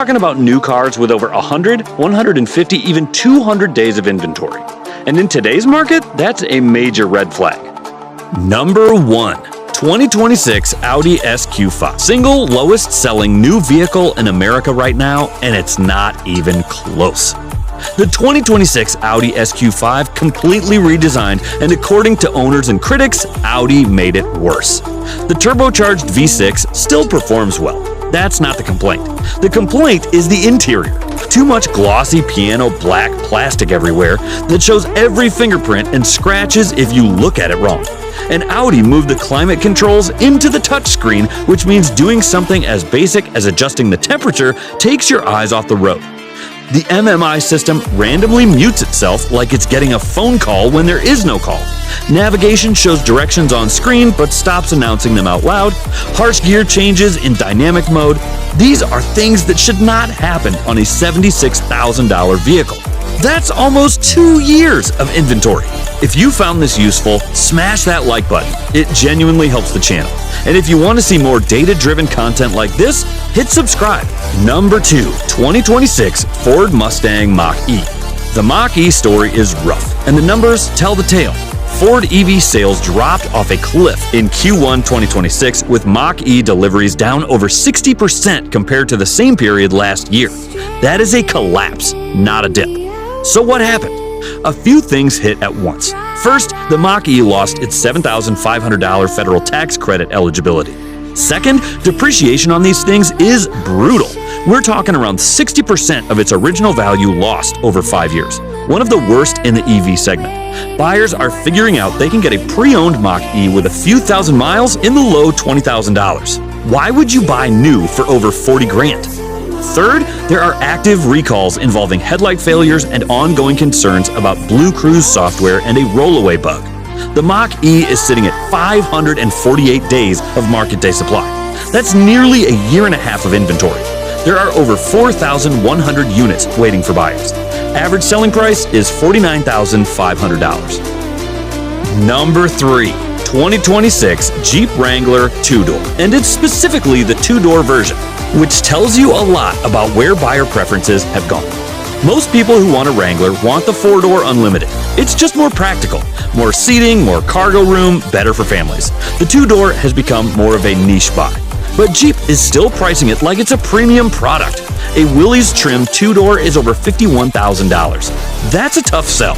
Talking about new cars with over 100, 150, even 200 days of inventory. And in today's market, that's a major red flag. Number 1. 2026 Audi SQ5. Single lowest selling new vehicle in America right now, and it's not even close. The 2026 Audi SQ5 completely redesigned, and according to owners and critics, Audi made it worse. The turbocharged V6 still performs well. That's not the complaint. The complaint is the interior. Too much glossy piano black plastic everywhere that shows every fingerprint and scratches if you look at it wrong. And Audi moved the climate controls into the touchscreen, which means doing something as basic as adjusting the temperature takes your eyes off the road. The MMI system randomly mutes itself like it's getting a phone call when there is no call. Navigation shows directions on screen but stops announcing them out loud. Harsh gear changes in dynamic mode. These are things that should not happen on a $76,000 vehicle. That's almost 2 years of inventory. If you found this useful, smash that like button. It genuinely helps the channel. And if you want to see more data-driven content like this, hit subscribe. Number 2. 2026 Ford Mustang Mach E. The Mach E story is rough, and the numbers tell the tale. Ford EV sales dropped off a cliff in Q1 2026, with Mach E deliveries down over 60% compared to the same period last year. That is a collapse, not a dip. So what happened? A few things hit at once. First, the Mach E lost its $7,500 federal tax credit eligibility. Second, depreciation on these things is brutal. We're talking around 60% of its original value lost over 5 years. One of the worst in the EV segment. Buyers are figuring out they can get a pre-owned Mach E with a few thousand miles in the low $20,000. Why would you buy new for over 40 grand? Third, there are active recalls involving headlight failures and ongoing concerns about Blue Cruise software and a rollaway bug. The Mach E is sitting at 548 days of market day supply. That's nearly a year and a half of inventory. There are over 4,100 units waiting for buyers. Average selling price is $49,500. Number 3. 2026 Jeep Wrangler 2-door. And it's specifically the 2-door version, which tells you a lot about where buyer preferences have gone. Most people who want a Wrangler want the 4-door Unlimited. It's just more practical. More seating, more cargo room, better for families. The 2-door has become more of a niche buy. But Jeep is still pricing it like it's a premium product. A Willys trim 2-door is over $51,000. That's a tough sell.